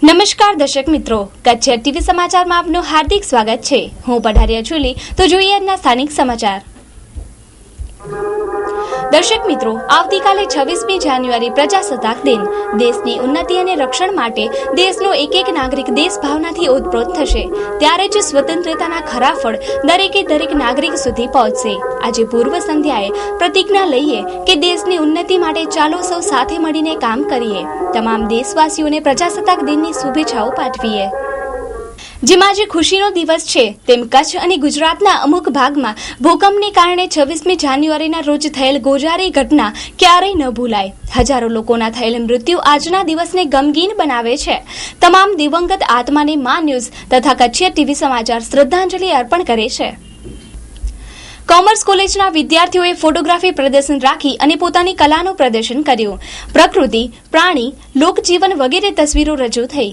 નમસ્કાર દર્શક મિત્રો, કચ્છ ટીવી સમાચારમાં આપનું હાર્દિક સ્વાગત છે। હું પઢારિયા છુલી તો જોઈએ આજના સ્થાનિક સમાચાર। દર્શક મિત્રો, આવતીકાલે 26મી જાન્યુઆરી પ્રજાસત્તાક દિન। દેશની ઉન્નતિ અને રક્ષણ માટે દેશનો એક નાગરિક દેશ ભાવનાથી ઓતપ્રોત થશે, ત્યારે જ સ્વતંત્રતાના ખરા ફળ દરેક નાગરિક સુધી પહોંચશે। આજે પૂર્વ સંધ્યાએ પ્રતિજ્ઞા લઈએ કે દેશની ઉન્નતિ માટે ચાલો સૌ સાથે મળીને કામ કરીએ। તમામ દેશવાસીઓને પ્રજાસત્તાક દિનની શુભેચ્છાઓ પાઠવીએ। જેમાં આજે ખુશીનો દિવસ છે, તેમ કચ્છ અને ગુજરાતના અમુક ભાગમાં ભૂકંપને કારણે 26મી જાન્યુઆરીના રોજ થયેલ ગોઝારી ઘટના ક્યારેય ન ભૂલાય। હજારો લોકોના થયેલ મૃત્યુ આજના દિવસને ગમગીન બનાવે છે। તમામ દિવંગત આત્માને મા ન્યૂઝ તથા કચ્છ ટીવી સમાચાર શ્રદ્ધાંજલિ અર્પણ કરે છે। કોમર્સ કોલેજના વિદ્યાર્થીઓએ ફોટોગ્રાફી પ્રદર્શન રાખી અને પોતાની કલાનું પ્રદર્શન કર્યું। પ્રકૃતિ, પ્રાણી, લોકજીવન વગેરે તસવીરો રજૂ થઈ।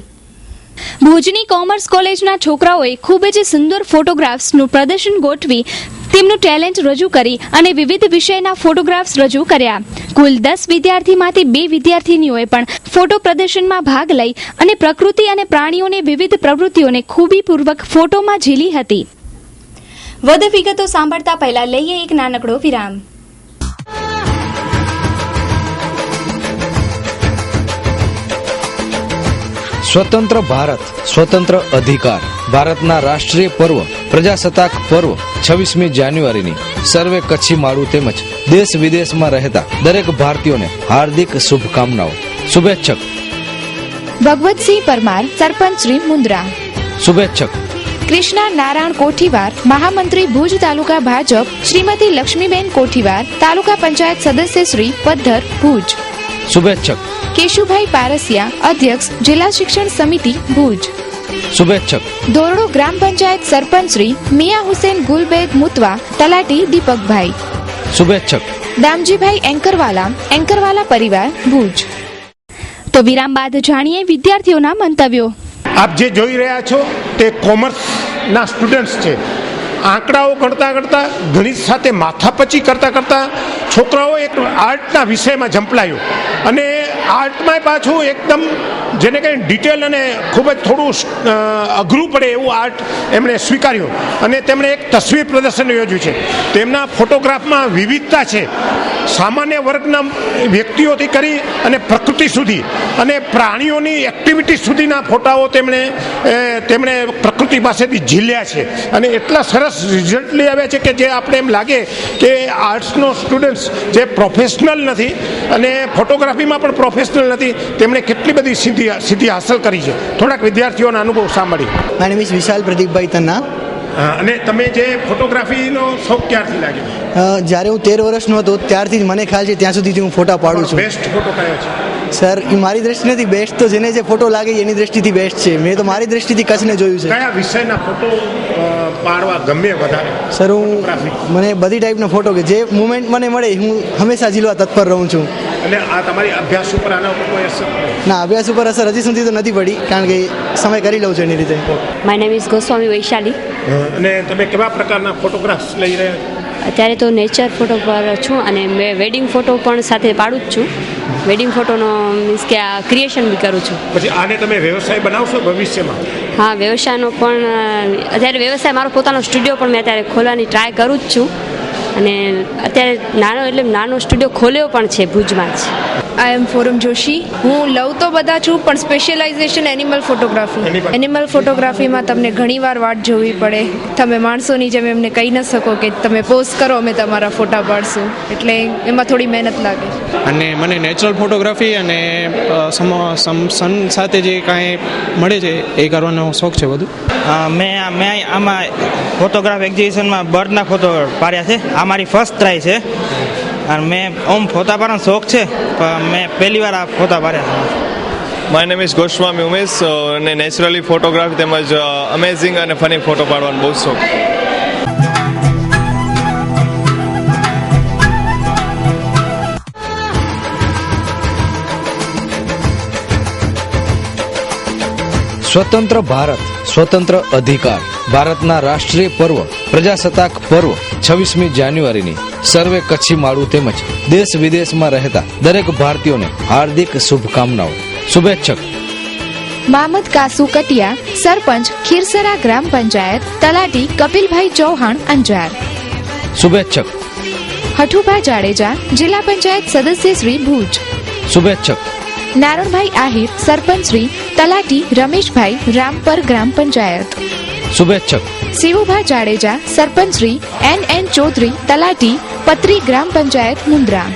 ભુજની કોમર્સ કોલેજના છોકરાઓએ ખૂબ જ સુંદર ફોટોગ્રાફ્સનું પ્રદર્શન ગોઠવી તેમનું ટેલેન્ટ રજૂ કરી અને વિવિધ વિષયના ફોટોગ્રાફ્સ રજૂ કર્યા। કુલ 10 વિદ્યાર્થીમાંથી 2 વિદ્યાર્થીનીઓએ પણ ફોટો પ્રદર્શનમાં ભાગ લઈ અને પ્રકૃતિ અને પ્રાણીઓની વિવિધ પ્રવૃત્તિઓને ખૂબીપૂર્વક ફોટોમાં ઝીલી હતી। વધુ વિગતો સાંભળતા પહેલા લઈએ એક નાનકડો વિરામ। સ્વતંત્ર ભારત, સ્વતંત્ર અધિકાર। ભારતના રાષ્ટ્રીય પર્વ પ્રજાસત્તાક પર્વ 26મી જાન્યુઆરીની સર્વે કચ્છી માળું તેમજ દેશ વિદેશમાં રહેતા દરેક ભારતીયોને હાર્દિક શુભકામનાઓ। શુભેચ્છક ભગવતસિંહ પરમાર, સરપંચ શ્રી મુન્દ્રા। શુભેચ્છક કૃષ્ણા નારાયણ કોઠીવાર, મહામંત્રી ભુજ તાલુકા ભાજપ, શ્રીમતી લક્ષ્મીબેન કોઠીવાર, તાલુકા પંચાયત સદસ્ય શ્રી પદ્ધર ભુજ। શુભેચ્છક કેશુભાઈ પારસિયા, અધ્યક્ષ જિલ્લા શિક્ષણ સમિતિ ભુજ। શુભેચ્છક દોરડો ગ્રામ પંચાયત સરપંચ શ્રી મિયા હુસેન ગુલબેગ મુતવા, તલાટી દીપકભાઈ। શુભેચ્છક દામજીભાઈ એન્કરવાલા પરિવાર ભુજ। તો વિરામ બાદ જાણીએ વિદ્યાર્થીઓના મંતવ્યો। આપ જે જોઈ રહ્યા છો તે કોમર્સના સ્ટુડન્ટ્સ છે। આંકડાઓ ગણતા ગણિત સાથે માથાપચ્ચી કરતા છોકરાઓ એક આર્ટના વિષયમાં ઝંપલાયો અને આર્ટમાં પાછું એકદમ જેને કંઈ ડિટેલ અને ખૂબ જ થોડું અઘરું પડે એવું આર્ટ એમણે સ્વીકાર્યું અને તેમણે એક તસવીર પ્રદર્શન યોજ્યું છે। તેમના ફોટોગ્રાફમાં વિવિધતા છે, સામાન્ય વર્ગના વ્યક્તિઓથી કરી અને પ્રકૃતિ સુધી અને પ્રાણીઓની એક્ટિવિટી સુધીના ફોટાઓ તેમણે પ્રકૃતિ પાસેથી ઝીલ્યા છે અને એટલા સરસ રિઝલ્ટ લઈ આવ્યા છે કે જે આપણે એમ લાગે કે આર્ટ્સનો સ્ટુડન્ટ્સ જે પ્રોફેશનલ નથી અને ફોટોગ્રાફીમાં પણ પ્રોફેશનલ નથી, તેમણે કેટલી બધી સિદ્ધિ હાંસલ કરી છે। થોડાક વિદ્યાર્થીઓના અનુભવ સાંભળી। માય નેમ ઇઝ વિશાલ પ્રદીપભાઈ તન્ના। અને તમે જે ફોટોગ્રાફીનો શોખ ક્યારથી લાગ્યો? જ્યારે હું 13 વર્ષનો હતો ત્યારથી જ મને ખ્યાલ છે, ત્યાં સુધીથી હું ફોટા પાડું છું। બેસ્ટ ફોટો કયો છે? સર, એ મારી દ્રષ્ટિ નથી બેસ્ટ, તો જેને જે ફોટો લાગે એની દ્રષ્ટિથી બેસ્ટ છે। મેં તો મારી દ્રષ્ટિથી કચ્છને જોયું છે। કયા વિષયના ફોટો પાડવા ગમે વધારે? સર, મને બધી ટાઈપનો ફોટો કે જે મુમેન્ટ મને મળે હું હંમેશા ઝીલવા તત્પર રહું છું। અને આ તમારી અભ્યાસ ઉપર આના ઉપર કોઈ અસર? ના, અભ્યાસ ઉપર અસર હજી સુધી તો નથી પડી, કારણ કે સમય કરી લઉં છું એની રીતે। My name is Goswami Vaishali. અને તમે કેવા પ્રકારના ફોટોગ્રાફ્સ લઈ રહ્યા? અત્યારે તો નેચર ફોટો પર છું અને મેં વેડિંગ ફોટો પણ સાથે પાડું જ છું। વેડિંગ ફોટોનો મીન્સ કે આ ક્રિએશન બી કરું છું। પછી આને તમે વ્યવસાય બનાવશો ભવિષ્યમાં? હા, વ્યવસાયનો પણ અત્યારે વ્યવસાય મારો પોતાનો સ્ટુડિયો પણ મેં અત્યારે ખોલવાની ટ્રાય કરું જ છું અને અત્યારે નાનો સ્ટુડિયો ખોલ્યો પણ છે ભુજમાં જ। આઈ એમ ફોરમ જોશી। હું લઉં તો બધા છું પણ સ્પેશિયલાઇઝેશન એનિમલ ફોટોગ્રાફી। એનિમલ ફોટોગ્રાફીમાં તમને ઘણીવાર વાટ જોવી પડે, તમે માણસોની જેમ એમને કહી ન શકો કે તમે પોઝ કરો અમે તમારા ફોટા પાડશું, એટલે એમાં થોડી મહેનત લાગે છે। અને મને નેચરલ ફોટોગ્રાફી અને સન સાથે જે કાંઈ મળે છે એ કરવાનો શોખ છે વધુ। મેં આમાં ફોટોગ્રાફ એક્ઝિબિશનમાં બર્ડના ફોટો પાડ્યા છે। આ મારી ફર્સ્ટ ટ્રાય છે અને મેં ફોટા પાડવાનો શોખ છે પણ મેં પહેલી વાર આ ફોટા પાડ્યા છે। My name is Goswami Umesh અને નેચરલી ફોટોગ્રાફી તેમજ અમેઝિંગ અને ફની ફોટો પાડવાનો બહુ શોખ। સ્વતંત્ર ભારત, સ્વતંત્ર અધિકાર। ભારતના રાષ્ટ્રીય પર્વ પ્રજાસત્તાક પર્વ 26મી જાન્યુઆરીની સર્વે કચ્છી માળું તેમજ દેશ વિદેશમાં રહેતા દરેક ભારતીયોને હાર્દિક શુભકામનાઓ। શુભેચ્છક મામદ કાસુ કટિયા, સરપંચ ખીરસરા ગ્રામ પંચાયત, તલાટી કપિલભાઈ ચૌહાણ અંજાર. શુભેચ્છક હઠુભા જાડેજા, જિલ્લા પંચાયત સદસ્ય શ્રી ભુજ. શુભેચ્છક નારણભાઈ આહિર, સરપંચ શ્રી, તલાટી રમેશભાઈ, રામપર ગ્રામ પંચાયત. શુભેચ્છક શિવુભા જાડેજા, સરપંચ શ્રી, NN ચૌધરી, તલાટી પત્રી ગ્રામ પંચાયત મુન્દ્રા.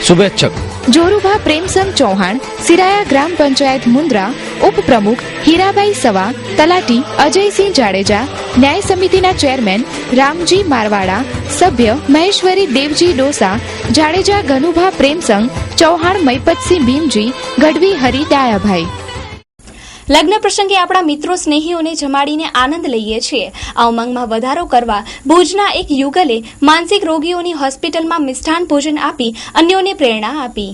શુભેચ્છક જોરુભા પ્રેમસંગ ચૌહાણ, સિરાયા ગ્રામ પંચાયત મુન્દ્રા, ઉપપ્રમુખ હીરાબાઈ સવા, તલાટી અજયસિંહ જાડેજા, ન્યાય સમિતિના ચેરમેન રામજી મારવાડા, સભ્ય મહેશ્વરી દેવજી ડોસા, જાડેજા ગનુભા પ્રેમસંગ, ચૌહાણ મૈપતસિંહ ભીમજી, ગઢવી હરી ડાયાભાઈ. લગ્ન પ્રસંગે આપણા મિત્રો સ્નેહીઓને જમાડીને આનંદ લઈએ છીએ. આ ઉમંગમાં વધારો કરવા ભુજના એક યુગલે માનસિક રોગીઓની હોસ્પિટલમાં મિષ્ટાન ભોજન આપી અન્યોને પ્રેરણા આપી.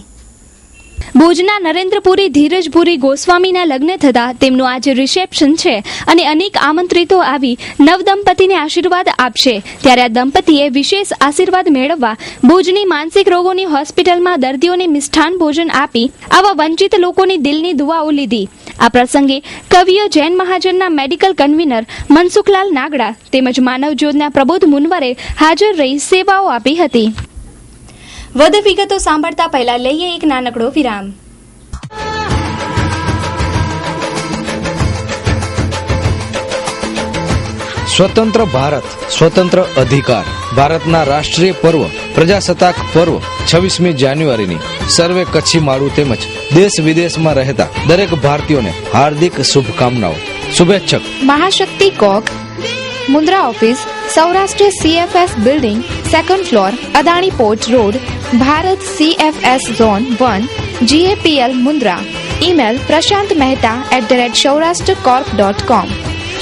ભુજના નરેન્દ્રપુરી ધીરજપુરી ગોસ્વામીના લગ્ન થતા તેમનું આજે રિસેપ્શન છે અને અનેક આમંત્રિતો આવી નવદંપતીને આશીર્વાદ આપશે. ત્યારે આ દંપતીએ વિશેષ આશીર્વાદ મેળવવા ભુજની માનસિક રોગોની હોસ્પિટલમાં દર્દીઓને મિષ્ટાન ભોજન આપી આવા વંચિત લોકોની દિલની દુઆઓ લીધી. આ પ્રસંગે કવિઓ જૈન મહાજનના મેડિકલ કન્વીનર મનસુખલાલ નાગડા તેમજ માનવ જ્યોતના પ્રબોધ મુનવરે હાજર રહી સેવાઓ આપી હતી. વધુ વિગતો સાંભળતા પહેલા લઈએ એક નાનકડો વિરામ. સ્વતંત્ર ભારત સ્વતંત્ર અધિકાર ભારતના રાષ્ટ્રીય પર્વ પ્રજાસત્તાક પર્વ 26મી જાન્યુઆરીની સર્વે કચ્છી માળું તેમજ દેશ વિદેશમાં રહેતા દરેક ભારતીયોને હાર્દિક શુભકામનાઓ. શુભેચ્છક Mahashakti coke, Mundra office, Saurashtra CFS building, 2nd floor, Adani port road, Bharat CFS zone 1, GAPL Mundra. Email Prashant mehta@saurashtracorp.com.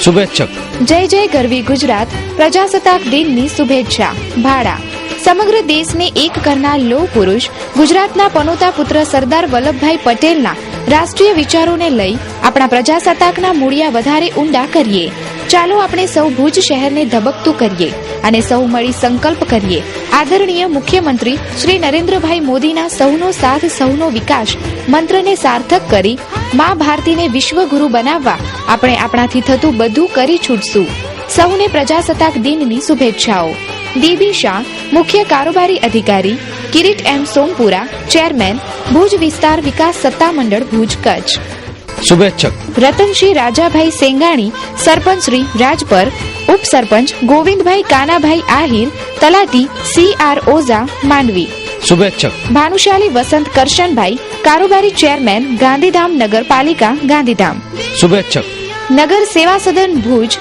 શુભેચ્છક જય જય ગરવી ગુજરાત પ્રજાસત્તાક દિનની શુભેચ્છા. ભાડા સમગ્ર દેશને એક કરનાર લોહ પુરુષ ગુજરાતના પનોતા પુત્ર સરદાર વલ્લભભાઈ પટેલના રાષ્ટ્રીય વિચારોને લઈ આપણા પ્રજાસત્તાકના મૂળિયા વધારે ઊંડા કરીએ. ચાલો આપણે સૌ ભુજ શહેરને ધબકતું કરીએ અને સૌ મળી સંકલ્પ કરીએ. આદરણીય મુખ્યમંત્રી શ્રી નરેન્દ્રભાઈ મોદીના સૌનો સાથ સૌનો વિકાસ મંત્રને સાર્થક કરી મા ભારતીને વિશ્વગુરુ બનાવવા આપણે આપણાથી થતું બધું કરી છૂટશું. સૌને પ્રજાસત્તાક દિનની શુભેચ્છાઓ. DB શાહ, મુખ્ય કારોબારી અધિકારી, કિરીટ M સોમપુરા, ચેરમેન, ભુજ વિસ્તાર વિકાસ સત્તામંડળ ભુજ કચ્છ. શુભેચ્છક રતનશ્રી રાજાભાઈ સેંગાણી, સરપંચ શ્રી રાજપર, ઉપસરપંચ ગોવિંદભાઈ કાનાભાઈ આહિર, તલાટી CR ઓઝા માંડવી. શુભેચ્છક ભાનુશાલી વસંત કરશનભાઈ, કારોબારી ચેરમેન ગાંધીધામ નગરપાલિકા ગાંધીધામ. શુભેચ્છક નગર સેવા સદન ભુજ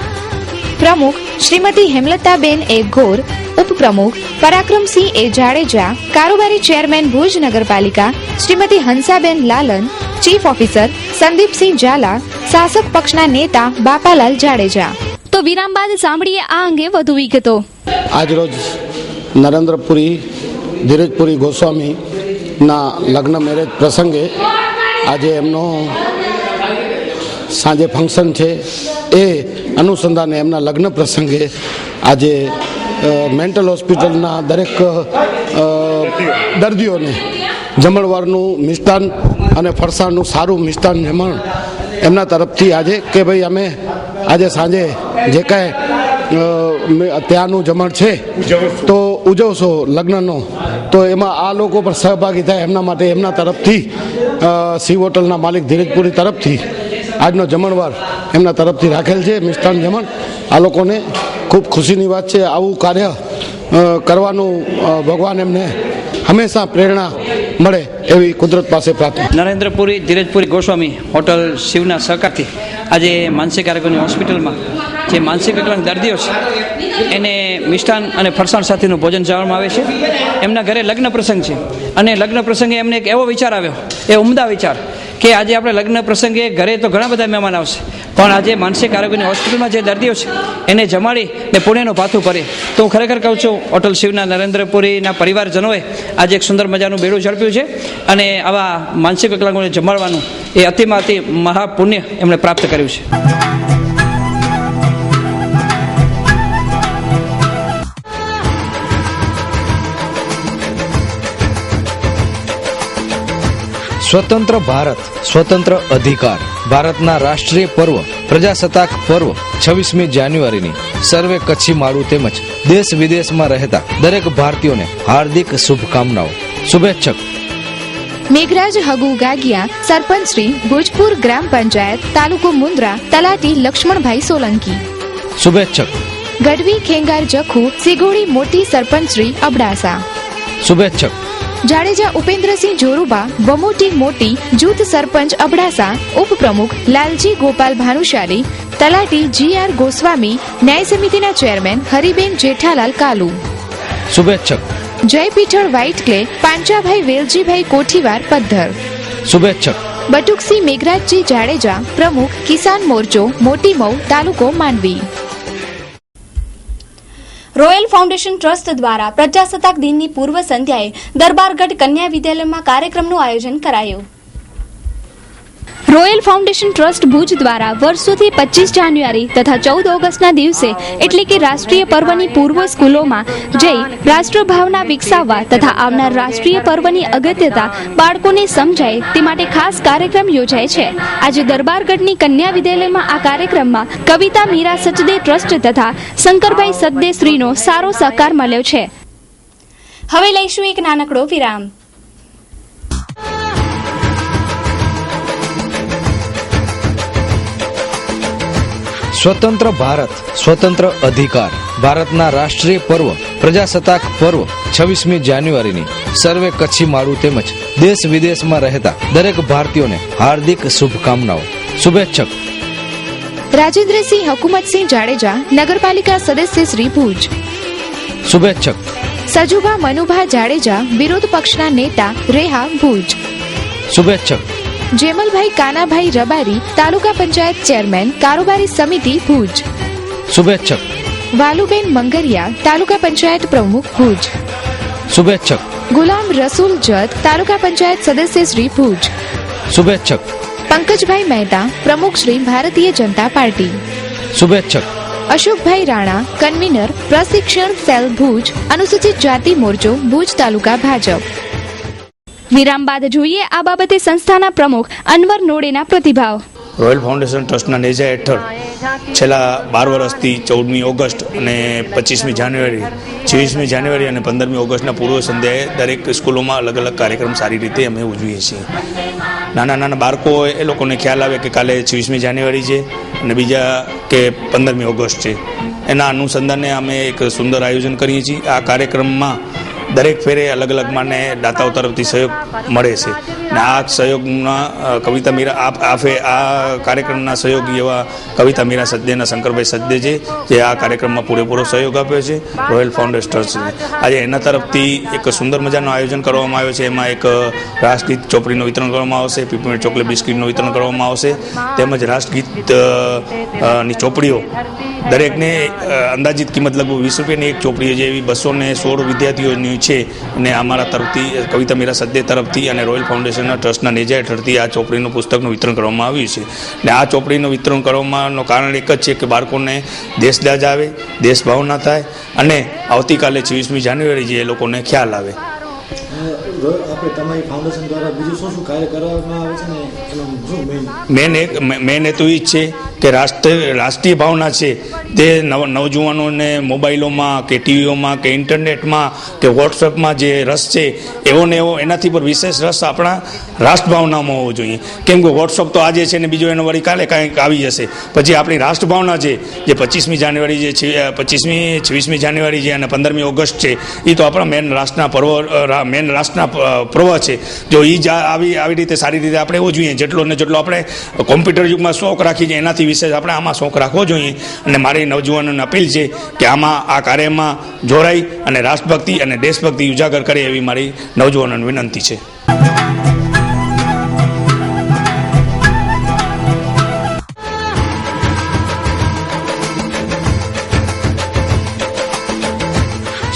પ્રમુખ શ્રીમતી હેમલતાબેન એ ઘોર, ઉપપ્રમુખ પરાક્રમસિંહ એ જાડેજા, કારોબારી ચેરમેન ભુજ નગરપાલિકા શ્રીમતી હંસાબેન લાલન, ચીફ ઓફિસર સંદીપસિંહ ઝાલા, શાસક પક્ષના નેતા બાપાલાલ જાડેજા. તો વિરામ બાદ સાંભળીએ આ અંગે વધુ વિગતો. આજરોજ નરેન્દ્રપુરી ધીરજપુરી ગોસ્વામીના લગ્ન મેરેજ પ્રસંગે આજે એમનો સાંજે ફંક્શન છે એ અનુસંધાને એમના લગ્ન પ્રસંગે આજે મેન્ટલ હોસ્પિટલના દરેક દર્દીઓને જમણવારનું મિષ્ટાન અને ફરસાણનું સારું મિષ્ટાન જમણ એમના તરફથી આજે કે ભાઈ અમે આજે સાંજે જે કાંઈ ત્યાંનું જમણ છે તો ઉજવશો લગ્નનો, તો એમાં આ લોકો પર સહભાગી થાય એમના માટે એમના તરફથી શિવ હોટલના માલિક ધીરજપુરી તરફથી આજનો જમણવાર એમના તરફથી રાખેલ છે મિષ્ટાન જમણ. આ લોકોને ખૂબ ખુશીની વાત છે. આવું કાર્ય કરવાનું ભગવાન એમને હંમેશા પ્રેરણા મળે એવી કુદરત પાસે પ્રાર્થના. નરેન્દ્રપુરી ધીરજપુરી ગોસ્વામી હોટલ શિવના સહકારથી આજે માનસિક આરોગ્યની હોસ્પિટલમાં જે માનસિક વિકલાંગ દર્દીઓ છે એને મિષ્ટાન અને ફરસાણ સાથેનું ભોજન જવામાં આવે છે. એમના ઘરે લગ્ન પ્રસંગ છે અને લગ્ન પ્રસંગે એમને એક એવો વિચાર આવ્યો, એ ઉમદા વિચાર કે આજે આપણે લગ્ન પ્રસંગે ઘરે તો ઘણા બધા મહેમાન આવશે, પણ આજે માનસિક આરોગ્યની હોસ્પિટલમાં જે દર્દીઓ છે એને જમાડી ને પુણ્યનું પાથું કરે. તો હું ખરેખર કહું છું હોટલ શિવના નરેન્દ્રપુરીના પરિવારજનોએ આજે એક સુંદર મજાનું બેડું ઝડપ્યું છે અને આવા માનસિક વિકલાંગોને જમાડવાનું એ અતિમાં અતિ મહાપુણ્ય એમણે પ્રાપ્ત કર્યું છે. સ્વતંત્ર ભારત સ્વતંત્ર અધિકાર ભારતના રાષ્ટ્રીય પર્વ પ્રજાસત્તાક પર્વ 26મી જાન્યુઆરીની સર્વે કચ્છી માળું તેમજ દેશ વિદેશમાં રહેતા દરેક ભારતીયોને હાર્દિક શુભકામનાઓ. શુભેચ્છક મેઘરાજ હગુ ગાગિયા, સરપંચ શ્રી, ભોજપુર ગ્રામ પંચાયત, તાલુકો મુન્દ્રા, તલાટી લક્ષ્મણભાઈ સોલંકી. શુભેચ્છક ગઢવી ખેંગાર જખુ, સિગોડી મોટી સરપંચ શ્રી, અબડાસા. શુભેચ્છક જાડેજા ઉપેન્દ્રસિંહ જોરુબા, વમોટી મોટી, જૂથ સરપંચ અબડાસા, ઉપપ્રમુખ લાલજી ગોપાલ ભાનુશાલી, તલાટી GR ગોસ્વામી, ન્યાય સમિતિના ચેરમેન હરિબેન જેઠાલાલ કાલુ. શુભેચ્છક જય પીઠળ વ્હાઇટ ક્લે, પાંચાભાઈ વેલજીભાઈ કોઠીવાર, પદ્ધર. શુભેચ્છક બટુકસી મેઘરાજજી જાડેજા, પ્રમુખ કિસાન મોરચો, મોટી મઉ, તાલુકો માંડવી. રોયલ ફાઉન્ડેશન ટ્રસ્ટ દ્વારા પ્રજાસત્તાક દિનની પૂર્વ સંધ્યાએ દરબારગઢ કન્યા વિદ્યાલયમાં કાર્યક્રમનું આયોજન કરાયું. રોયલ ફાઉન્ડેશન ટ્રસ્ટ ભુજ દ્વારા વર્ષોથી 25 જાન્યુઆરી તથા 14 ઓગસ્ટના દિવસે એટલે કે રાષ્ટ્રીય પર્વની પૂર્વ સ્કૂલોમાં જઈ રાષ્ટ્રભાવના વિકસાવવા તથા આવનાર રાષ્ટ્રીય પર્વની અગત્યતા બાળકોને સમજાય તે માટે ખાસ કાર્યક્રમ યોજાય છે. આજે દરબારગઢની કન્યા વિદ્યાલયમાં આ કાર્યક્રમમાં કવિતા મીરા સચદે ટ્રસ્ટ તથા શંકરભાઈ સચદે શ્રીનો સારો સહકાર મળ્યો છે. હવે લઈશું એક નાનકડો વિરામ. સ્વતંત્ર ભારત સ્વતંત્ર અધિકાર ભારતના રાષ્ટ્રીય પર્વ પ્રજાસત્તાક પર્વ 26મી જાન્યુઆરીની સર્વે કચ્છી માળું તેમજ દેશ વિદેશમાં રહેતા દરેક ભારતીયોને હાર્દિક શુભકામનાઓ. શુભેચ્છક રાજેન્દ્રસિંહ હકુમતસિંહ જાડેજા, નગરપાલિકા સદસ્ય શ્રી, ભુજ. શુભેચ્છક સજુભા મનુભા જાડેજા, વિરોધ પક્ષના નેતા, રેહા, ભુજ. શુભેચ્છક જેમલભાઈ કાનાભાઈ રબારી, તાલુકા પંચાયત ચેરમેન, કારોબારી સમિતિ, ભુજ. શુભેચ્છક વાલુબેન મંગરિયા, તાલુકા પંચાયત પ્રમુખ, ભુજ. શુભેચ્છક ગુલામ રસૂલ જત, તાલુકા પંચાયત સદસ્ય શ્રી, ભુજ. શુભેચ્છક પંકજભાઈ મહેતા, પ્રમુખ શ્રી, ભારતીય જનતા પાર્ટી. શુભેચ્છક અશોકભાઈ રાણા, કન્વીનર, પ્રશિક્ષણ સેલ, ભુજ, અનુસૂચિત જાતિ મોરચો, ભુજ તાલુકા ભાજપ. વિરામ બાદ જોઈએ આ બાબતે સંસ્થાના પ્રમુખ અનવર નોડેના પ્રતિભાવ. રોયલ ફાઉન્ડેશન ટ્રસ્ટના નેજા હેઠળ છેલ્લા 12 વર્ષથી 14મી ઓગસ્ટ અને 25મી જાન્યુઆરી, 26મી જાન્યુઆરી અને 15મી ઓગસ્ટના પૂર્વ સંધ્યાએ દરેક સ્કૂલોમાં અલગ અલગ કાર્યક્રમ સારી રીતે અમે ઉજવીએ છીએ. નાના બાળકો એ લોકોને ખ્યાલ આવે કે કાલે 26મી જાન્યુઆરી છે અને બીજા કે 15મી ઓગસ્ટ છે. એના અનુસંધાને અમે એક સુંદર આયોજન કરીએ છીએ. આ કાર્યક્રમમાં દરેક ફેરે અલગ અલગ માને દાતાઓ તરફથી સહયોગ મળે છે અને આ સહયોગના કવિતા મીરા આ કાર્યક્રમના સહયોગી એવા કવિતા મીરા સચદેના શંકરભાઈ સચદે છે, જે આ કાર્યક્રમમાં પૂરેપૂરો સહયોગ આપ્યો છે. રોયલ ફાઉન્ડેશન ટ્રસ્ટ છે. આજે એના તરફથી એક સુંદર મજાનું આયોજન કરવામાં આવ્યું છે. એમાં એક રાષ્ટ્રગીત ચોપડીનું વિતરણ કરવામાં આવશે, પીપળેટ ચોકલેટ બિસ્કીટનું વિતરણ કરવામાં આવશે, તેમજ રાષ્ટ્રગીત ની ચોપડીઓ દરેકને અંદાજિત કિંમત લગભગ 20 રૂપિયાની એક ચોપડી છે. એવી 216 વિદ્યાર્થીઓની છે અને અમારા તરફથી કવિતા મીરા સદ્દે તરફથી અને રોયલ ફાઉન્ડેશનના ટ્રસ્ટના નેજા હેઠળથી આ ચોપડીનું પુસ્તકનું વિતરણ કરવામાં આવ્યું છે. અને આ ચોપડીનું વિતરણ કરવાનું કારણ એક જ છે કે બાળકોને દેશદાજ આવે, દેશભાવના થાય અને આવતીકાલે 26મી જાન્યુઆરી જે એ લોકોને ખ્યાલ આવે. આપણે તમારી ફાઉન્ડેશન દ્વારા બીજું શું કાર્ય કરવામાં આવે છે ને મેન હેતુ એ જ છે કે રાષ્ટ્રીય ભાવના છે તે નવજુવાનોને મોબાઈલોમાં કે ટીવીઓમાં કે ઇન્ટરનેટમાં કે વોટ્સએપમાં જે રસ છે એવો ને એવો એનાથી પર વિશેષ રસ આપણા રાષ્ટ્રભાવનામાં હોવો જોઈએ. કેમ કે વોટ્સઅપ તો આજે છે ને બીજો એનો વળી કાલે કાંઈક આવી જશે. પછી આપણી રાષ્ટ્રભાવના છે જે 25મી જાન્યુઆરી જે છે, 26મી જાન્યુઆરી છે અને 15મી ઓગસ્ટ છે, એ તો આપણા મેન રાષ્ટ્રના પર્વ છે. જો એ જ આવી રીતે સારી રીતે આપણે એવો જોઈએ જેટલો ને જેટલો આપણે કોમ્પ્યુટર યુગમાં શોખ રાખી છે એનાથી વિશેષ આપણે આમાં શોખ રાખવો જોઈએ. અને મારી નવજુવાનોને અપીલ છે કે આમાં આ કાર્યમાં જોડાઈ અને રાષ્ટ્રભક્તિ અને દેશભક્તિ ઉજાગર કરે એવી મારી નવજુવાનોને વિનંતી છે.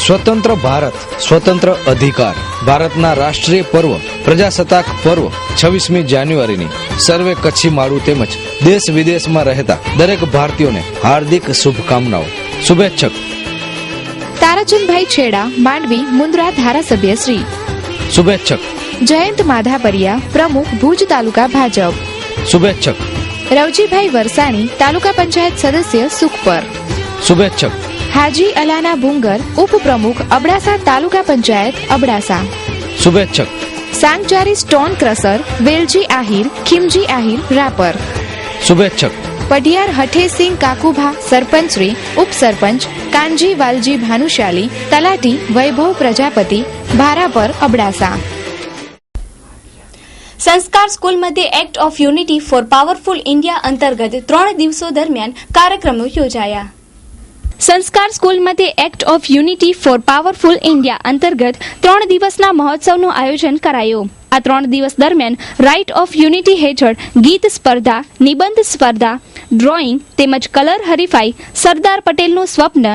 સ્વતંત્ર ભારત સ્વતંત્ર અધિકાર ભારતના રાષ્ટ્રીય પર્વ પ્રજાસત્તાક પર્વ 26મી જાન્યુઆરીની સર્વે કચ્છી માળું તેમજ દેશ વિદેશમાં રહેતા દરેક ભારતીયોને હાર્દિક શુભકામનાઓ. શુભેચ્છક તારાચંદભાઈ છેડા, માંડવી, મુન્દ્રા ધારાસભ્ય શ્રી. શુભેચ્છક જયંત માધાપરિયા, પ્રમુખ ભુજ તાલુકા ભાજપ. શુભેચ્છક રવજીભાઈ વરસાણી, તાલુકા પંચાયત સદસ્ય સુખપર. શુભેચ્છક હાજી અલાના ભુંગર, ઉપપ્રમુખ અબડાસા તાલુકા પંચાયત અબડાસા. શુભેચ્છક સાંગચારી સ્ટોન ક્રસર, વેલજી આહિર, ખીમજી આહિર, રાપર. શુભેચ્છક પઢિયાર હઠેસિંહ કાકુભા, સરપંચશ્રી, ઉપસરપંચ કાનજી વાલજી ભાનુશાલી, તલાટી વૈભવ પ્રજાપતિ, ભારાપર અબડાસા. સંસ્કાર સ્કૂલ મધ્યે act of unity for powerful India અંતર્ગત 3 દિવસો દરમિયાન કાર્યક્રમો યોજાયા. સંસ્કાર સ્કૂલ મધ્યે act of unity for powerful India અંતર્ગત 3 દિવસના મહોત્સવનું આયોજન કરાયું. આ 3 દિવસ દરમિયાન રાઇટ ઓફ યુનિટી હેઠળ ગીત સ્પર્ધા, નિબંધ સ્પર્ધા, ડ્રોઈંગ તેમજ કલર હરીફાઈ, સરદાર પટેલનું સ્વપ્ન,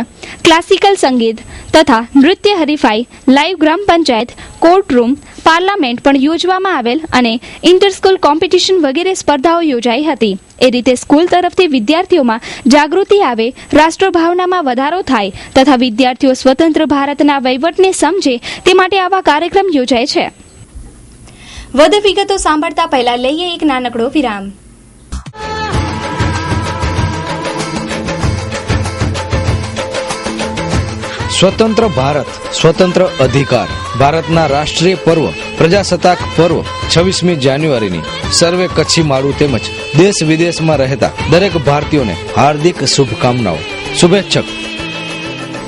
ક્લાસિકલ સંગીત તથા નૃત્ય હરીફાઈ, live gram panchayat, courtroom, parliament પણ યોજવામાં આવેલ અને ઇન્ટર સ્કૂલ કોમ્પિટિશન વગેરે સ્પર્ધાઓ યોજાઈ હતી. એ રીતે સ્કૂલ તરફથી વિદ્યાર્થીઓમાં જાગૃતિ આવે, રાષ્ટ્રભાવનામાં વધારો થાય તથા વિદ્યાર્થીઓ સ્વતંત્ર ભારતના વહીવટને સમજે તે માટે આવા કાર્યક્રમ યોજાય છે. વધુ વિગતો સાંભળતા પહેલા લઈએ એક નાનકડો વિરામ. સ્વતંત્ર ભારત, સ્વતંત્ર અધિકાર. ભારતના રાષ્ટ્રીય પર્વ પ્રજાસત્તાક પર્વ 26મી જાન્યુઆરીની સર્વે કચ્છી માળું તેમજ દેશ વિદેશમાં રહેતા દરેક ભારતીયોને હાર્દિક શુભકામનાઓ. શુભેચ્છક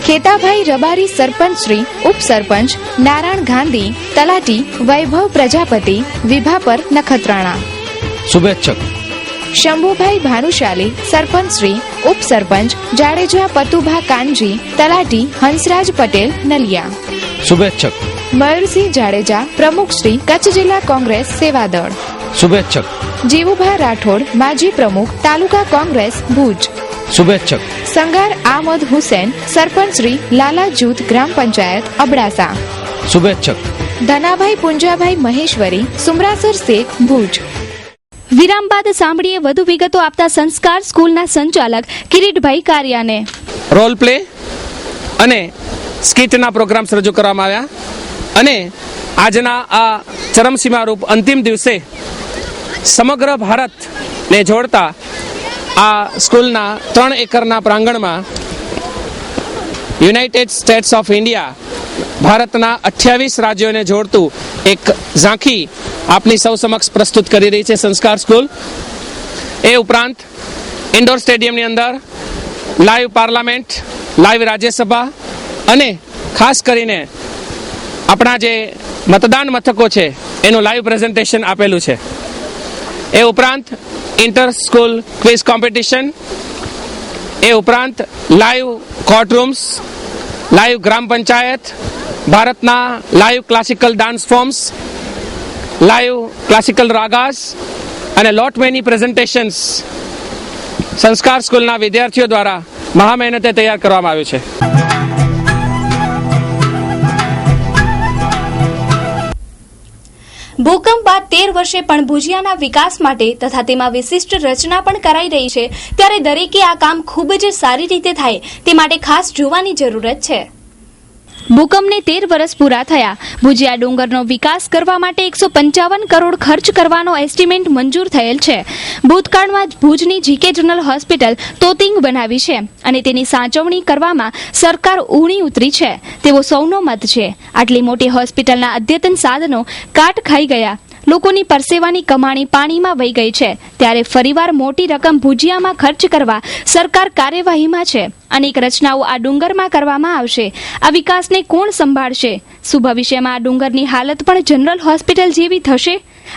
ખેતાભાઈ રબારી, સરપંચશ્રી, ઉપસરપંચ નારાયણ ગાંધી, તલાટી વૈભવ પ્રજાપતિ, વિભાપર નખત્રાણા. શુભેચ્છક શંભુભાઈ ભાનુશાલી, સરપંચશ્રી, ઉપસરપંચ જાડેજા પતુભા કાનજી, તલાટી હંસરાજ પટેલ નલિયા. શુભેચ્છક મયુરસિંહ જાડેજા, પ્રમુખશ્રી, કચ્છ જિલ્લા કોંગ્રેસ સેવાદળ. શુભેચ્છક જીવુભા રાઠોડ, માજી પ્રમુખ, તાલુકા કોંગ્રેસ ભુજ. શુભેચ્છક સંગાર આમદ હુસેન, સરપંચશ્રી, લાલા જૂથ ગ્રામ પંચાયત અબડાસા. શુભેચ્છક ધનાભાઈ પુંજાભાઈ મહેશ્વરી, સુમરાસર શેખ ભુજ. વિરામ બાદ સાંભળીએ વધુ વિગતો આપતા સંસ્કાર સ્કૂલના સંચાલક કિરીટભાઈ કારિયાને. રોલ પ્લે અને સ્કીટના પ્રોગ્રામ્સ રજૂ કરવામાં આવ્યા અને આજના આ ચરમસીમારૂપ અંતિમ દિવસે સમગ્ર ભારતને જોડતા આ સ્કૂલના 3 એકરના પ્રાંગણમાં યુનાઇટેડ સ્ટેટ્સ ઓફ ઇન્ડિયા, ભારતના 28 રાજ્યોને જોડતું એક ઝાંખી આપની સૌ સમક્ષ પ્રસ્તુત કરી રહી છે સંસ્કાર સ્કૂલ. એ ઉપરાંત ઇન્ડોર સ્ટેડિયમની અંદર લાઈવ પાર્લામેન્ટ, લાઈવ રાજ્યસભા અને ખાસ કરીને આપણા જે મતદાન મથકો છે એનું લાઈવ પ્રેઝન્ટેશન આપેલું છે. એ ઉપરાંત ઇન્ટર સ્કૂલ ક્વિઝ કોમ્પિટિશન, એ ઉપરાંત live courtrooms, live gram panchayat, ભારતના live classical dance forms, live classical ragas અને લોટ મેની પ્રેઝન્ટેશન્સ સંસ્કાર સ્કૂલના વિદ્યાર્થીઓ દ્વારા મહા મહેનતે તૈયાર કરવામાં આવ્યું છે. ભૂકંપ બાદ 13 વર્ષે પણ ભુજિયાના વિકાસ માટે તથા તેમાં વિશિષ્ટ રચના પણ કરાઈ રહી છે, ત્યારે દરેકે આ કામ ખૂબ જ સારી રીતે થાય તે માટે ખાસ જોવાની જરૂરત છે. ભૂકંપને 13 વર્ષ પૂરા થયા. ભુજિયા ડુંગરનો વિકાસ કરવા માટે 155 કરોડ ખર્ચ કરવાનો એસ્ટિમેટ મંજૂર થયેલ છે. ભૂતકાળમાં ભુજની જીકે જનરલ હોસ્પિટલ તોતિંગ બનાવી છે અને તેની સાચવણી કરવામાં સરકાર ઊણી ઉતરી છે તેવો સૌનો મત છે. આટલી મોટી હોસ્પિટલના અદ્યતન સાધનો કાટ ખાઈ ગયા, લોકોની પરસેવાની કમાણી પાણીમાં વહી ગઈ છે, ત્યારે ફરીવાર મોટી રકમ ભુજિયામાં ખર્ચ કરવા સરકાર કાર્યવાહીમાં છે. અનેક રચનાઓ આ ડુંગરમાં કરવામાં આવશે. આ વિકાસને કોણ સંભાળશે? શું ભવિષ્યમાં આ ડુંગરની હાલત પણ જનરલ હોસ્પિટલ જેવી થશે?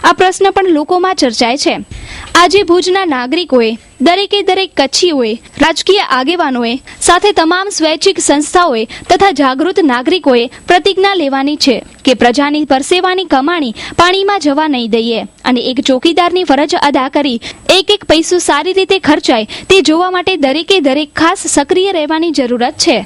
આ પ્રશ્ન પણ લોકોમાં ચર્ચાય છે. આજે ભુજના નાગરિકોએ, દરેકે દરેક કચ્છીઓએ, રાજકીય આગેવાનોએ સાથે તમામ સ્વૈચ્છિક સંસ્થાઓએ તથા જાગૃત નાગરિકોએ પ્રતિજ્ઞા લેવાની છે કે પ્રજાની પરસેવાની કમાણી પાણીમાં જવા નહીં દઈએ અને એક ચોકીદારની ફરજ અદા કરી એક પૈસો સારી રીતે ખર્ચાય તે જોવા માટે દરેકે દરેક ખાસ સક્રિય રહેવાની જરૂરત છે.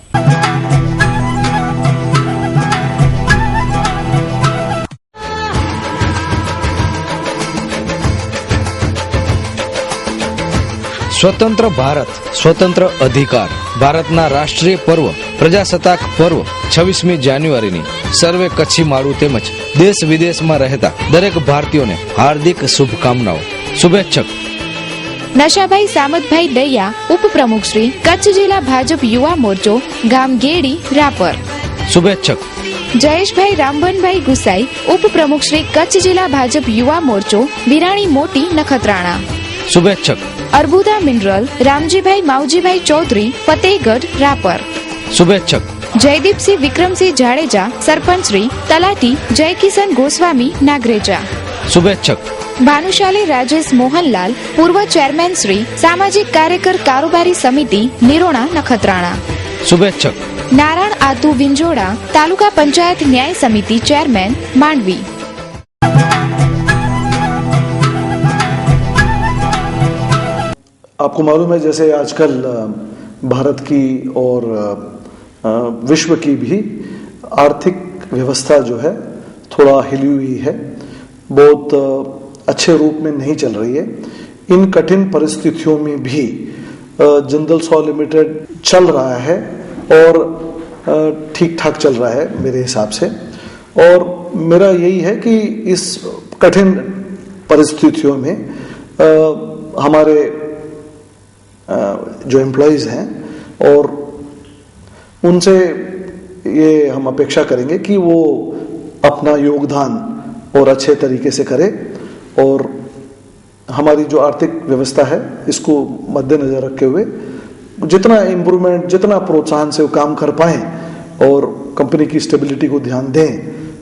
સ્વતંત્ર ભારત, સ્વતંત્ર અધિકાર. ભારતના રાષ્ટ્રીય પર્વ પ્રજાસત્તાક પર્વ 26મી જાન્યુઆરીની સર્વે કચ્છી માળું તેમજ દેશ વિદેશમાં રહેતા દરેક ભારતીયોને હાર્દિક શુભકામનાઓ. શુભેચ્છક નશાભાઈ સામતભાઈ દૈયા, ઉપપ્રમુખ શ્રી, કચ્છ જિલ્લા ભાજપ યુવા મોરચો, ગામ ગેડી, રાપર. શુભેચ્છક જયેશભાઈ રામબનભાઈ ગુસાઈ, ઉપપ્રમુખ શ્રી, કચ્છ જિલ્લા ભાજપ યુવા મોરચો, વિરાણી મોટી, નખત્રાણા. શુભેચ્છક અર્બુદા મિનરલ, રામજીભાઈ માવજીભાઈ ચૌધરી, ફતેહગઢ, રાપર. શુભેચ્છક જયદીપસિંહ વિક્રમસિંહ જાડેજા, સરપંચ શ્રી, તલાટી જયકિશન ગોસ્વામી, નાગરેજા. શુભેચ્છક ભાનુશાલી રાજેશ મોહનલાલ, પૂર્વ ચેરમેન શ્રી, સામાજિક કાર્યકર કારોબારી સમિતિ, નિરોણા, નખત્રાણા. શુભેચ્છક નારાયણ આતુ વિંજોડા, તાલુકા પંચાયત ન્યાય સમિતિ ચેરમેન, માંડવી. आपको मालूम है जैसे आजकल भारत की और विश्व की भी आर्थिक व्यवस्था जो है थोड़ा हिली हुई है, बहुत अच्छे रूप में नहीं चल रही है. इन कठिन परिस्थितियों में भी जिंदल सॉ लिमिटेड चल रहा है और ठीक ठाक चल रहा है मेरे हिसाब से. और मेरा यही है कि इस कठिन परिस्थितियों में हमारे जो एम्प्लॉयज हैं और उनसे ये हम अपेक्षा करेंगे कि वो अपना योगदान और अच्छे तरीके से करें और हमारी जो आर्थिक व्यवस्था है इसको मद्देनजर रखे हुए जितना इम्प्रूवमेंट, जितना प्रोत्साहन से वो काम कर पाएं और कंपनी की स्टेबिलिटी को ध्यान दें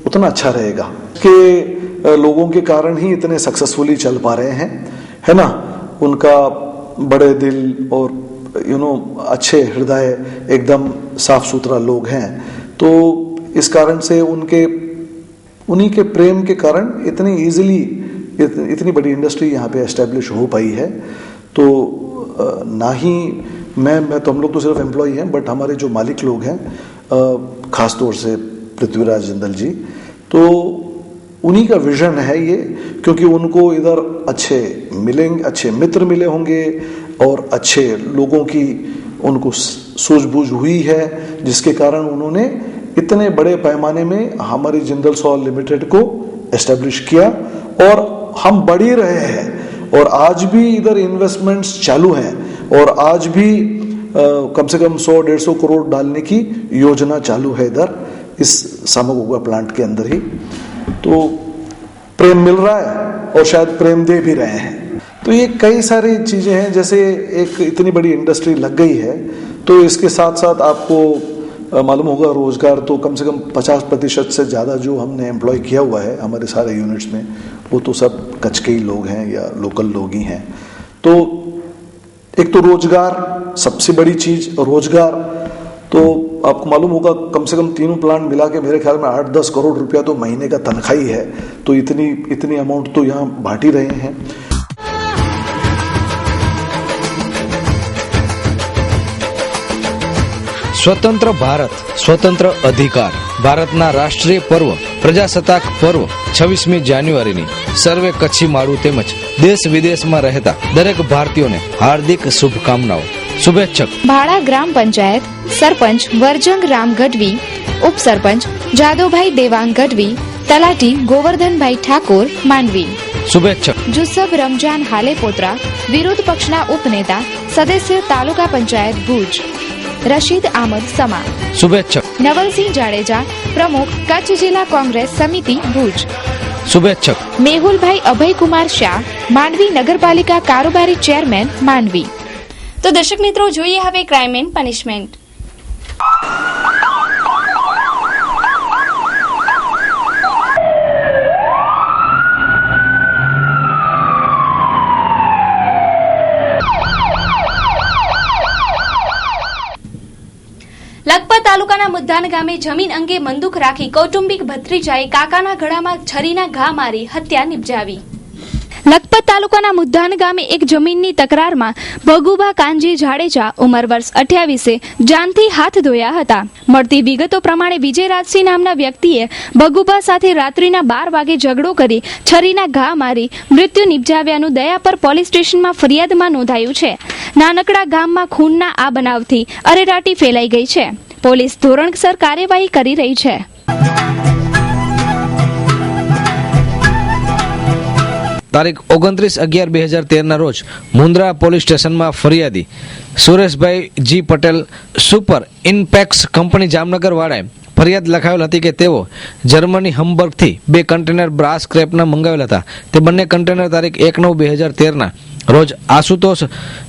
उतना अच्छा रहेगा. कि लोगों के कारण ही इतने सक्सेसफुली चल पा रहे हैं, है ना. उनका बड़े दिल और अच्छे हृदय, एकदम साफ सुथरा लोग हैं. तो इस कारण से उन्हीं के प्रेम के कारण इतनी इजीली इतनी बड़ी इंडस्ट्री यहाँ पे एस्टेब्लिश हो पाई है. तो ना ही मैं तो हम लोग तो सिर्फ एम्प्लॉय हैं, बट हमारे जो मालिक लोग हैं खास तौर से पृथ्वीराज जिंदल जी, तो उन्हीं का विजन है ये, क्योंकि उनको इधर अच्छे मित्र मिले होंगे और अच्छे लोगों की उनको सूझबूझ हुई है, जिसके कारण उन्होंने इतने बड़े पैमाने में हमारी जिंदल सॉ लिमिटेड को एस्टेब्लिश किया और हम बढ़ ही रहे हैं. और आज भी इधर इन्वेस्टमेंट्स चालू हैं और आज भी कम से कम 100-150 करोड़ डालने की योजना चालू है इधर इस सामगोगा प्लांट के अंदर ही. तो प्रेम मिल रहा है और शायद प्रेम दे भी रहे हैं. तो ये कई सारी चीजें हैं. जैसे एक इतनी बड़ी इंडस्ट्री लग गई है तो इसके साथ साथ आपको मालूम होगा रोजगार तो कम से कम 50% से ज्यादा जो हमने एम्प्लॉय किया हुआ है हमारे सारे यूनिट्स में, वो तो सब कच्छ के ही लोग हैं या लोकल लोग ही हैं. तो एक तो रोजगार, सबसे बड़ी चीज रोजगार. तो आपको मालूम होगा कम से कम तीनों प्लांट मिला के मेरे ख्याल में 8-10 करोड़ रुपया तो महीने का तनख्वाह ही है. तो इतनी अमाउंट तो यहाँ बांट ही रहे हैं. સ્વતંત્ર ભારત સ્વતંત્ર અધિકાર ભારતના રાષ્ટ્રીય પર્વ પ્રજાસત્તાક પર્વ 26મી જાન્યુઆરીની સર્વે કચ્છી માળું તેમજ દેશ વિદેશમાં રહેતા દરેક ભારતીયોને હાર્દિક શુભકામનાઓ. શુભેચ્છક ભાડા ગ્રામ પંચાયત, સરપંચ વર્જંગ રામ ગઢવી, ઉપસરપંચ જાદવભાઈ દેવાંગ ગઢવી, તલાટી ગોવર્ધનભાઈ ઠાકોર, માંડવી. શુભેચ્છક જુસબ રમજાન હાલેપોત્રા, વિરોધ પક્ષના ઉપનેતા, સદસ્ય તાલુકા પંચાયત ભુજ, રશીદ આમદ સમા. શુભેચ્છક નવલસિંહ જાડેજા, પ્રમુખ કચ્છ જિલ્લા કોંગ્રેસ સમિતિ ભુજ. શુભેચ્છક મેહુલભાઈ અભયકુમાર શાહ, માંડવી નગરપાલિકા કારોબારી ચેરમેન, માંડવી. તો દર્શક મિત્રો, જોઈએ હવે ક્રાઇમ એન્ડ પનિશમેન્ટ. લખપત તાલુકાના મુદ્દાન ગામે જમીન અંગે બંદૂક રાખી કૌટુંબિક ભત્રીજાએ કાકાના ગળામાં છરીના ઘા મારી હત્યા નિપજાવી. લખપત તાલુકાના મુદ્દાન ગામે એક જમીનની તકરારમાં ભગુભા કાનજી જાડેજા ઉંમર વર્ષ 28 જાનથી હાથ ધોયા હતા. મળતી વિગતો પ્રમાણે વિજયરાજસિંહ નામના વ્યક્તિએ ભગુભા સાથે રાત્રિના 12 વાગે ઝઘડો કરી છરીના ઘા મારી મૃત્યુ નિપજાવ્યાનું દયાપર પોલીસ સ્ટેશનમાં ફરિયાદમાં નોંધાયું છે. નાનકડા ગામમાં ખૂનના આ બનાવથી અરેરાટી ફેલાઈ ગઈ છે. પોલીસ ધોરણસર કાર્યવાહી કરી રહી છે. તારીખ 29/11/2013 રોજ મુન્દ્રા પોલીસ સ્ટેશનમાં ફરિયાદી સુરેશભાઈ જી પટેલ સુપર ઇનપેક્સ કંપની જામનગર વાળાએ ફરિયાદ લખાવેલ હતી કે તેઓ જર્મની હમ્બર્ગથી 2 કન્ટેનર બ્રાસ સ્ક્રેપના મંગાવેલ હતા. તે બંને કન્ટેનર તારીખ 1/9/2013 રોજ આશુતોષ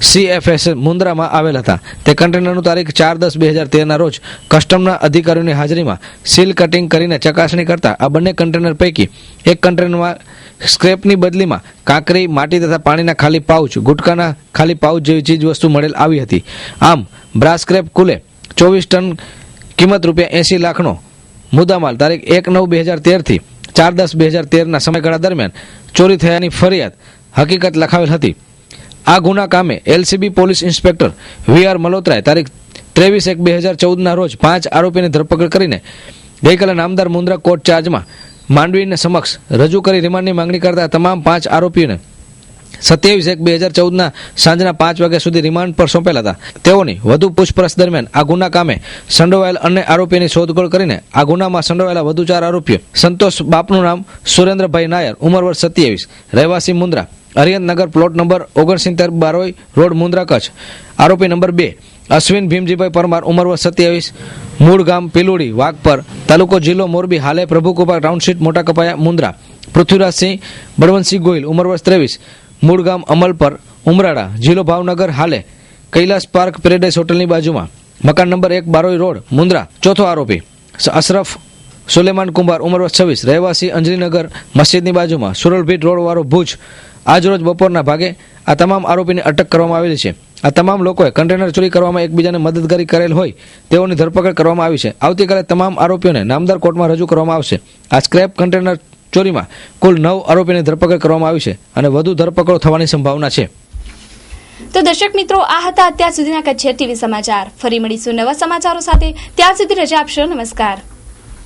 CFS મુન્દ્રામાં આવેલ હતા. તે કન્ટેનરનું તારીખ 4/10/2013 રોજ કસ્ટમના અધિકારીઓની હાજરીમાં સીલ કટિંગ કરીને ચકાસણી કરતા આ બંને કન્ટેનર પૈકી એક કન્ટેનરમાં સ્ક્રેપની બદલીમાં કાંકરી, માટી તથા પાણીના ખાલી પાઉચ, ગુટકાના ખાલી પાઉચ જેવી ચીજ વસ્તુ મળેલ આવી હતી. આમ બ્રાસ સ્ક્રેપ કુલે 24 ટન કિંમત ₹80 લાખનો મુદ્દામાલ તારીખ 1/9/2013 થી 4/10/2013 સમયગાળા દરમિયાન ચોરી થયાની ફરિયાદ હકીકત લખાવેલ હતી. આ ગુના કામે LCB પોલીસ ઇન્સ્પેક્ટર VR મલોત્રાએ તારીખ 23/1/2014 રોજ 5 આરોપીની ધરપકડ કરીને ગઈકાલે નામદાર મુન્દ્રા કોર્ટ ચાર્જમાં માંડવીને સમક્ષ રજૂ કરી રિમાન્ડની માંગણી કરતા તમામ 5 આરોપીઓને 27/1/2014 સાંજના 5 વાગ્યા સુધી રિમાન્ડ પર સોંપેલા હતા. તેઓની વધુ પૂછપરછ દરમિયાન આ ગુના કામે સંડોવાયેલ અન્ય આરોપીની શોધખોળ કરીને આ ગુનામાં સંડોવાયેલા વધુ 4 આરોપીઓ સંતોષ બાપનું નામ સુરેન્દ્રભાઈ નાયર, ઉંમર વર્ષ 27, રહેવાસી Mundra, Ariyantnagar, plot number 69 Baroi road, Mundra, Kutch. આરોપી નંબર 2 અશ્વિન ભીમજીભાઈ પરમાર, ઉંમર વર્ષ 27, મૂળ ગામ પિલુડી, વાઘપર, તાલુકો જિલ્લો મોરબી, હાલે પ્રભુકુપા ટાઉનશીપ, મોટા કપાયા, મુન્દ્રા. પૃથ્વીરાજસિંહ બળવંતસિંહ ગોહિલ, ઉંમર વર્ષ 23, મૂળ ગામ અમલપર, ઉમરાળા, જિલ્લો ભાવનગર, હાલે કૈલાસ પાર્ક પેરેડાઇઝ હોટલની બાજુમાં, મકાન નંબર 1 બારોઈ રોડ, મુન્દ્રા. ચોથો આરોપી અશરફ સુલેમાન કુંભાર, ઉંમર વર્ષ 26, રહેવાસી અંજલીનગર મસ્જિદની બાજુમાં, સુરલભીટ રોડ વાળો, ભુજ. આજરોજ બપોરના ભાગે આ તમામ આરોપીની અટક કરવામાં આવેલી છે. આ તમામ લોકોએ કન્ટેનર ચોરી કરવામાં એકબીજાને મદદગારી કરેલ હોય તેઓની ધરપકડ કરવામાં આવી છે. આવતીકાલે તમામ આરોપીઓને નામદાર કોર્ટમાં રજૂ કરવામાં આવશે. આ સ્ક્રેપ કન્ટેનર ચોરીમાં કુલ 9 આરોપીની ધરપકડ કરવામાં આવી છે અને વધુ ધરપકડો થવાની સંભાવના છે. તો દર્શક મિત્રો, આ હતા અત્યાર સુધીના કચ્છ TV સમાચાર. ફરી મળીશું નવા સમાચારો સાથે. ત્યાં સુધી રજા આપશો. નમસ્કાર.